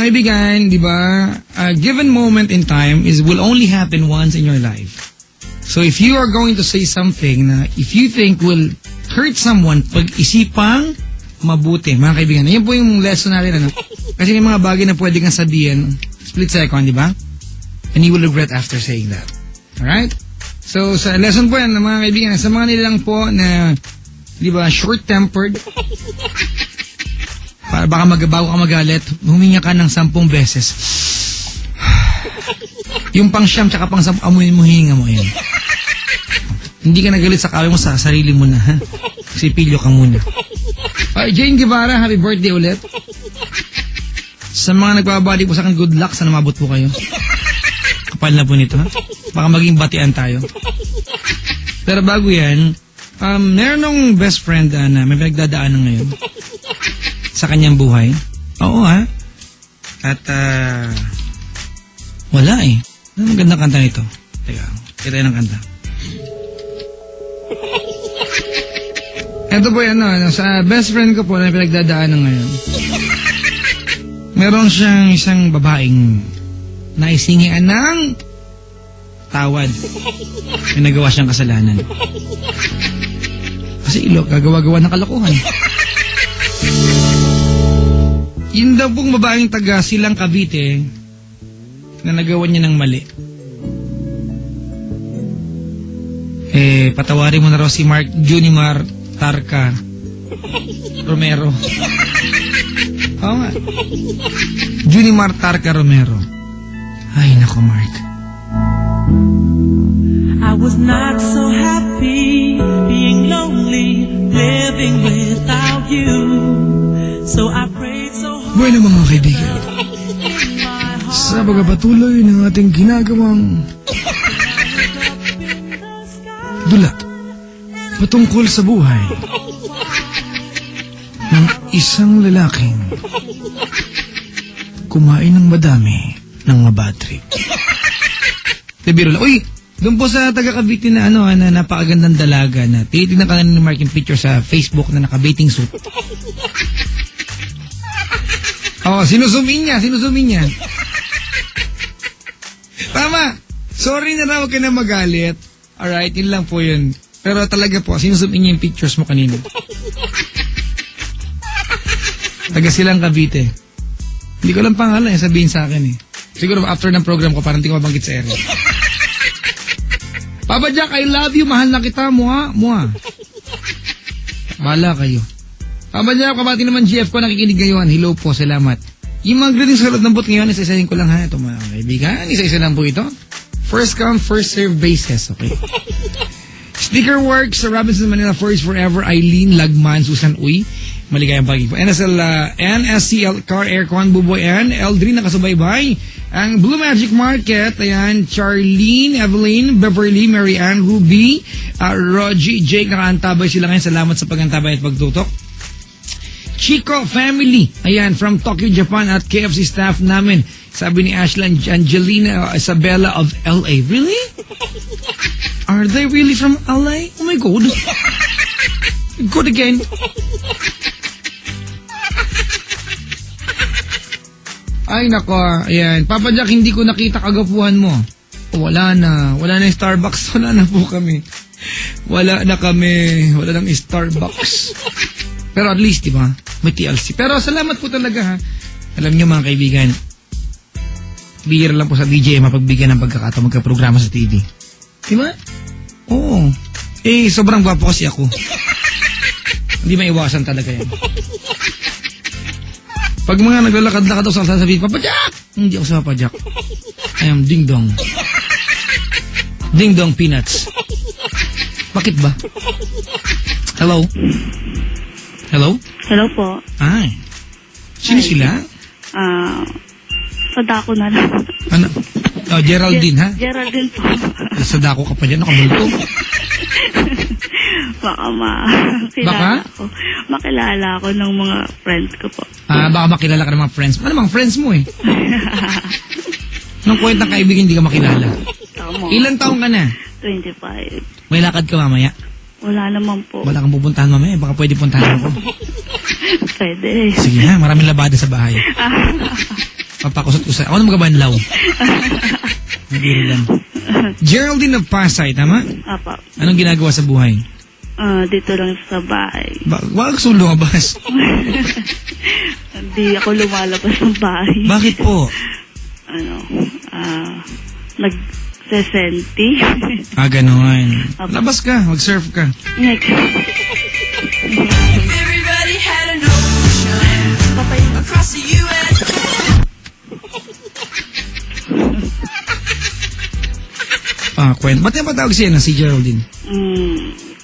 kaibigan, di ba, a given moment in time will only happen once in your life. So if you are going to say something na if you think will hurt someone, pag-isipang mabuti, mga kaibigan. Yan po yung lesson natin, ano? Kasi yung mga bagay na pwede kang sabihin, split second, di ba? And you will regret after saying that. Alright? So, sa lesson po yan, mga kaibigan, sa mga nilang po na, di ba, short-tempered, baka bago ka magalit, huminga ka ng 10 beses. Yung pang-siyam tsaka pang-10, amuin mo, hinga mo yan. Hindi ka nagalit sa kawin mo, sa sarili mo na, ha? Sipilyo ka muna. Jane Guevara, happy birthday ulit. Sa mga nagbabali po sa akin, good luck. Sana mabot po kayo. Kapal na po nito, ha? Baka maging batian tayo. Pero bago yan, meron nung best friend na may pinagdadaanan ngayon sa kanyang buhay. Oo, ha? At, wala eh. Ano magandang kanta nito? Teka, kita ng kanta. Ito po yan, sa best friend ko po na pinagdadaanan ngayon. Meron siyang isang babaeng naisingian ng tawad. May nagawa siyang kasalanan. Kasi gagawa-gawa ng kalokohan. Yun daw pong babaeng taga Silang Cavite na nagawa niya ng mali. Patawarin mo na raw si Junimar Tarka Romero. Oo nga. Junimar Tarka Romero. Ay, nako, Mark. I was not so happy being lonely, living without you. So I prayed so hard. Bueno, mga kaibigan, sa pagpapatuloy ng ating ginagawang dula patungkol sa buhay ng isang lalaking kumain ng madami ng mga bad trip. Biro lang. Uy, doon po sa taga-Cavite na na napakagandang dalaga na tinitignan ka na ni Mark yung picture sa Facebook na naka-bathing suit. Sinusumin niya. Tama. Sorry na raw, huwag ka na magalit. Alright, yun lang po yun. Pero talaga po, sinusumin niya yung pictures mo kanina. Taga Silang Cavite. Hindi ko lang pangalan sabihin sa akin eh. Siguro after ng program ko, parang hindi ko mabanggit sa area. Papa Jack, I love you. Mahal na kita. Mua. Bahala kayo. Papa Jack, kabati naman GF ko nakikinig ngayon. Hello po, salamat. Yung mga greetings sa loob ng bot ngayon, isa-isahin ko lang ha. Ito mga kaibigan, isa-isa lang po ito. First come, first serve basis, okay? Sticker works sa Robinson Manila First Forever, Eileen Lagman, Susan Uy. Maligayang pagi po. NSCL Car Aircon, Buboy N, Eldrin nakasubaybay. Ang Blue Magic Market, ayan, Charlene, Evelyn, Beverly, Mary Ann, Ruby, Rogie, Jake, nakaantabay sila ngayon. Salamat sa pagantabay at pagtutok. Chico Family, ayan, from Tokyo, Japan at KFC staff namin. Sabi ni Ashland Angelina Isabella of LA. Really? Are they really from LA? Oh my God. Good again. Ay nako, ayan. Papa Jack, hindi ko nakita kagapuhan mo. Wala na yung Starbucks. Wala na po kami. Wala na ng Starbucks. Pero at least, diba, may TLC. Pero salamat po talaga ha. Alam niyo mga kaibigan, bihira lang po sa DJ mapagbigyan ng pagkakataon magkaprograma sa TV. Diba? Oo. Sobrang gwapo kasi ako. Hindi maiwasan talaga yan. Pag mga naglalakad-lakad ako sa sasabihin, Papa Jack! Hindi ako sa Papa Jack. I am Ding Dong. Ding Dong Peanuts. Bakit ba? Hello? Hello po. Ay. Sino sila? Sadako na lang. Ano? Geraldine, ha? Geraldine po. Sadako ka pa dyan, nakamulto. Makilala ako ng mga friends ko po. Baka makilala ka ng mga friends. Ano mga friends mo eh? Nung kwentang kaibigan, hindi ka makilala. Tama. Ilan taong ka na? 25. May lakad ka mamaya? Wala naman po. Wala kang pupuntahan mamaya. Baka pwede puntahan ako. Pwede. Sige ha, maraming labada sa bahay. Papakusot-kusot. Ako na magabanlaw. Hindi lang. Geraldine of Pasay, tama? Apa. Anong ginagawa sa buhay? Dito lang sa bahay. Wag kang lumabas. Hindi ako lumalabas ng bahay. Bakit po? Nagsesenti. Gano'n. Labas ka, mag-surf ka. Next. Everybody had an ocean across the U.S. Kwento. Ba't yung patawag siya na si Geraldine?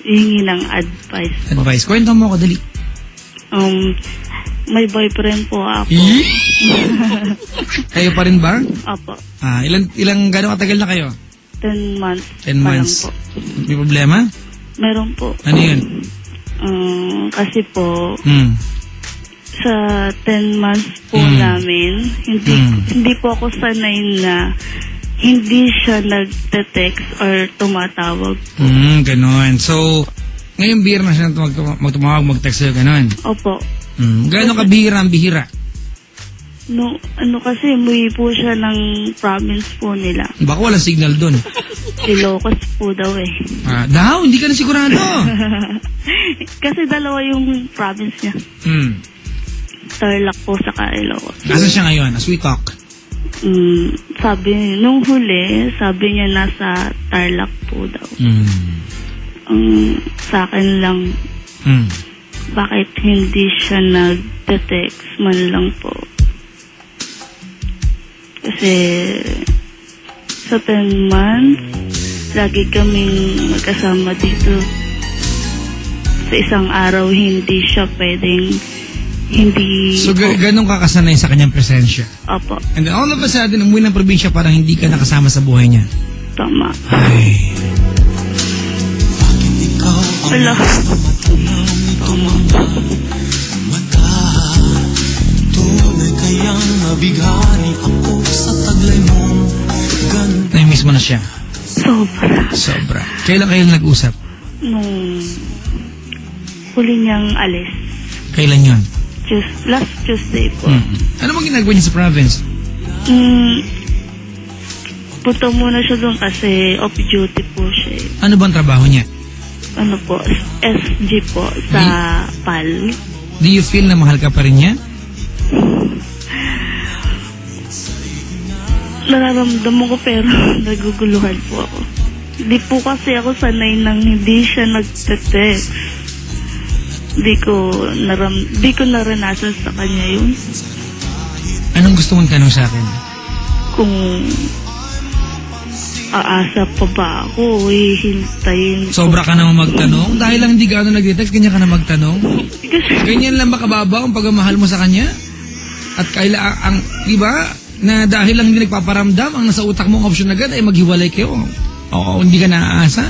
Hihingi ng advice. Advice. Kwento mo ako, dali. May boyfriend po ako. Kayo pa rin ba? Opo. Gano'ng katagal na kayo? 10 months. 10 months. Po. May problema? Meron po. Ano yun? Kasi po, sa 10 months po namin, hindi po ako sanay na hindi siya nagte-text or tumatawag. Ganon. So, ngayon bihira na siya magtumawag, mag-text sa'yo, ganon. Opo. Gano'n ka bihira? No, kasi umuwi po siya ng province po nila. Baka walang signal dun. Ilocos po daw eh. Daw, hindi ka na sigurado. Kasi dalawa yung province niya. Tarlac po sa Ilocos. Nasaan siya ngayon, as we talk? Nung huli, sabi niya nasa Tarlac po daw. Sa akin lang, bakit hindi siya nag-text man lang po? Kasi sa 10 months, lagi kaming magkasama dito. Sa isang araw, hindi siya pwedeng So, ganun ka kasanay sa kanyang presensya? Opo. And then all of a sudden, umuwi ng probinsya parang hindi ka nakasama sa buhay niya? Tama. Ay. Wala. Tunay kayang nabighani ako sa taglay mong ganda. Na-miss mo na siya? Sobra. Kailan kayo nag-usap? Nung huli niyang alis. Kailan yun? Last Tuesday po. Ano bang ginagawa niya sa province? Punta muna siya doon kasi off-duty po siya. Ano bang trabaho niya? Ano po, SG po sa PAL. Do you feel na mahal ka pa rin niya? Nararamdaman ko pero naguguluhan po ako. Hindi po kasi ako sanay nang hindi siya nagte-text. Di ko naranasan sa kanya yun. Anong gusto mong tanong sa akin? Kung aasa pa ba ako, hihintayin. Sobra ka naman magtanong? Dahil lang hindi ka nag-text, ganyan ka na magtanong? Ganyan lang ba kababa ang pagmamahal mo sa kanya? At di ba, na dahil lang hindi nagpaparamdam, ang nasa utak mo ang option agad ay maghiwalay kayo. Oo, hindi ka naaasa?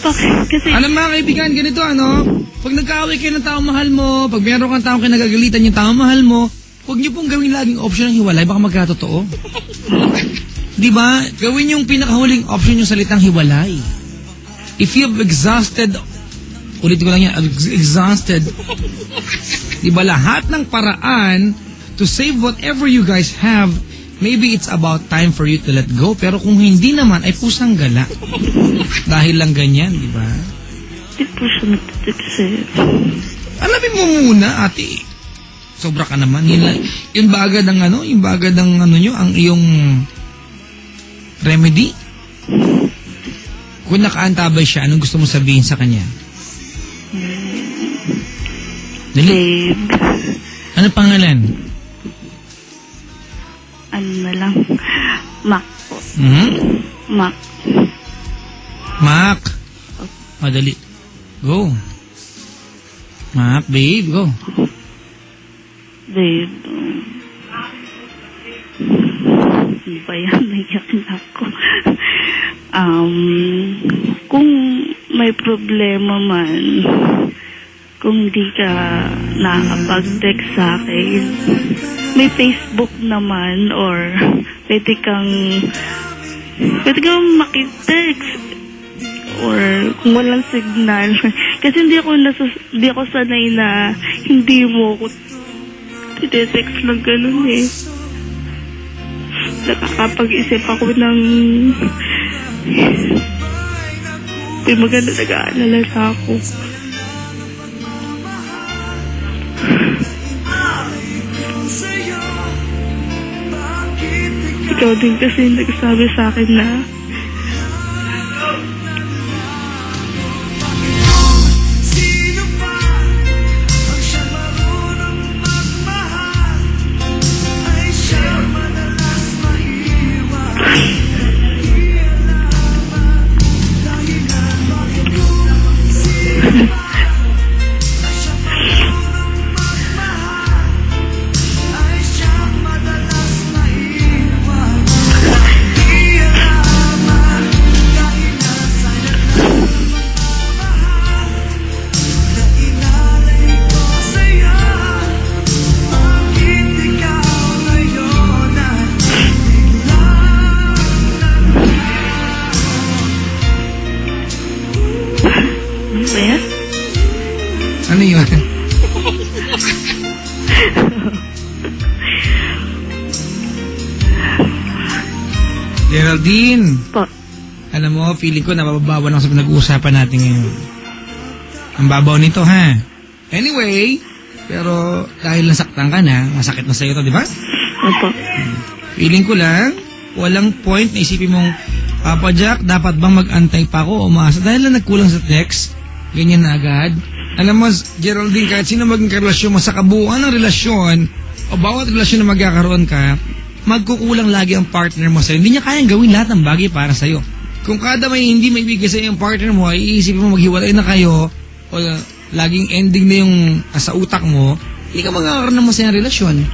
Kasi, alam mga kaibigan, ganito pag nagkaaway kayo ng taong mahal mo, pag meron kang taong kinagagalitan yung taong mahal mo, huwag niyo pong gawin laging option ng hiwalay, baka magkatotoo. Diba? Gawin yung pinakahuling option yung salitang hiwalay. If you've exhausted, ulitin ko lang yan, exhausted, diba lahat ng paraan to save whatever you guys have, maybe it's about time for you to let go. Pero kung hindi naman, ay pusang gala. Dahil lang ganyan, di ba? Hindi po siya nagtitipsip. Alamin mo muna, ate. Sobra ka naman. Yung bagad ng nyo, ang iyong remedy. Kung nakaantabay siya, anong gusto mo sabihin sa kanya? Dali. Babe. Ano pangalan? Ano na lang. Mac po. Mac. Mac. Dali. Go. Mac, babe, go. Babe. Ano ba yan? Naiyak na ako. Kung may problema man, kung di ka nakakapag-text sa akin, may Facebook naman or pwede kang makitext or kung walang signal. Kasi hindi ako sanay na hindi mo ako titext lang ganun eh. nakakapag-isip ako ng may maganda nag-aalala sa ako. Ikaw din kasi nagsabi sa akin na ano yun? Geraldine, po. alam mo, feeling ko nababawan ako sa pinag-uusapan natin ngayon. Ang babaw nito, ha? Anyway, pero dahil nasaktan ka na, masakit na sa'yo to, di ba? Opo. Feeling ko lang, walang point na isipin mong, Papa Jack, dapat bang mag-antay pa ako o umaasa? Dahil lang nagkulang sa text, ganyan na agad. Alam mo, Geraldine, kahit sino maging karelasyon mo sa kabuuan ng relasyon, o bawat relasyon na magkakaroon ka, magkukulang lagi ang partner mo sa'yo. Hindi niya kayang gawin lahat ng bagay para sa'yo. Kung kada may hindi may bigay sa'yo yung partner mo, ay iisipin mo maghiwalay na kayo, o laging ending na yung sa utak mo, hindi ka magkakaroon ng masayang relasyon.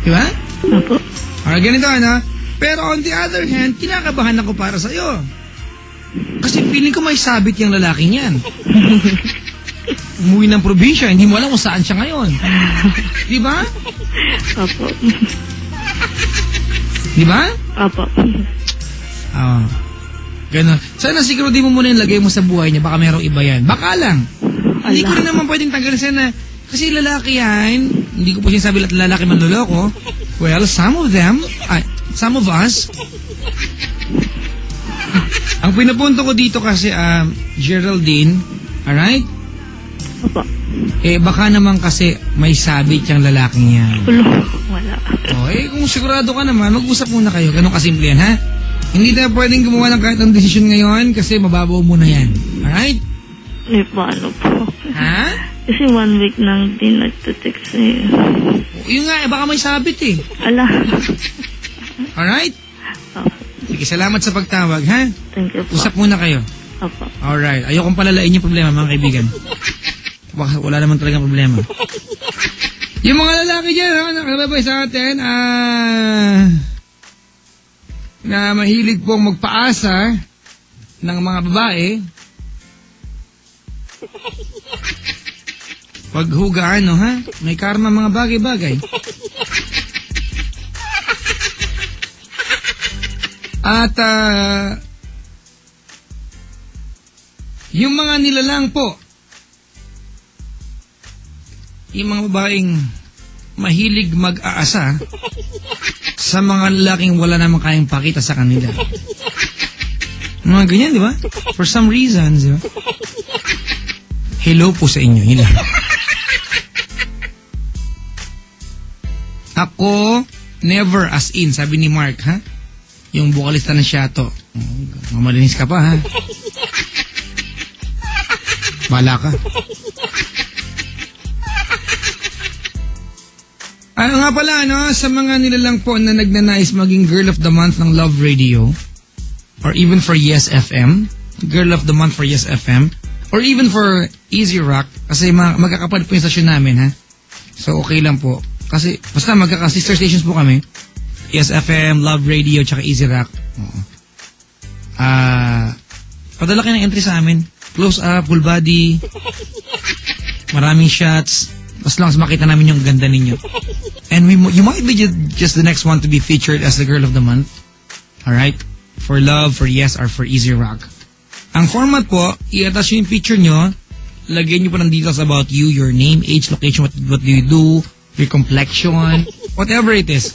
Diba? Opo. Alright, ganito ano? Pero on the other hand, kinakabahan ako para sa'yo. Kasi feeling ko may sabit yung lalaking yan. Umuwi ng probinsya, hindi mo alam kung saan siya ngayon. Di ba? Opo. Di ba? Opo. Ganon. Sana siguro di mo muna yung lagay mo sa buhay niya, baka merong iba yan. Baka lang. Hindi ko rin naman pwedeng tanggalin sana. Kasi lalaki yan, hindi ko po sinasabi lahat lalaki manloloko. Well, some of us. Ang pinapunto ko dito kasi, Geraldine, alright? Opo. Baka naman kasi may sabit yung lalaking yan. Wala. Kung sigurado ka naman, mag-usap muna kayo. Ganun kasimple yan, ha? Hindi na pwedeng gumawa ng kahit ang desisyon ngayon kasi mababaw muna yan. Alright? Paano po? Ha? Kasi 1 week nang din nagtitext eh. Yun nga, baka may sabit eh. Ala. Alright? Opo. Sige, salamat sa pagtawag, ha? Thank you po. Usap muna kayo. Opo. Alright. Ayokong palalain yung problema, mga kaibigan. Wala naman talagang problema. Yung mga lalaki dyan, nakalabay sa atin, na mahilig pong magpaasa ng mga babae. Paghugaan, no, ha? May karma mga bagay-bagay. At, yung mga nilalang po, yung mga babaeng mahilig mag-aasa sa mga lalaking wala namang kayang pakita sa kanila. Mga ganyan, di ba? For some reasons, di ba? Hello po sa inyo. Hello. Ako, never as in, sabi ni Mark, ha? Yung vocalista ng Shato. Mamalinis ka pa, ha? Bala ka. Ano nga pala, no? Sa mga nilalang po na nagnanais maging Girl of the Month ng Love Radio, or even for Yes FM, Girl of the Month for Yes FM, or even for Easy Rock, kasi magkakapad po yung stasyon namin, ha? So, okay lang po. Kasi, basta magkaka-sister stations po kami. Yes FM, Love Radio, tsaka Easy Rock. Padala kayo ng entry sa amin. Close up, full body, maraming shots, as long as makita namin yung ganda ninyo. And you might be just the next one to be featured as the Girl of the Month. Alright? For Love, for Yes, or for Easy Rock. Ang format po, i-attach yung picture nyo, lagyan nyo po ng details about you, your name, age, location, what do you do, your complexion, whatever it is.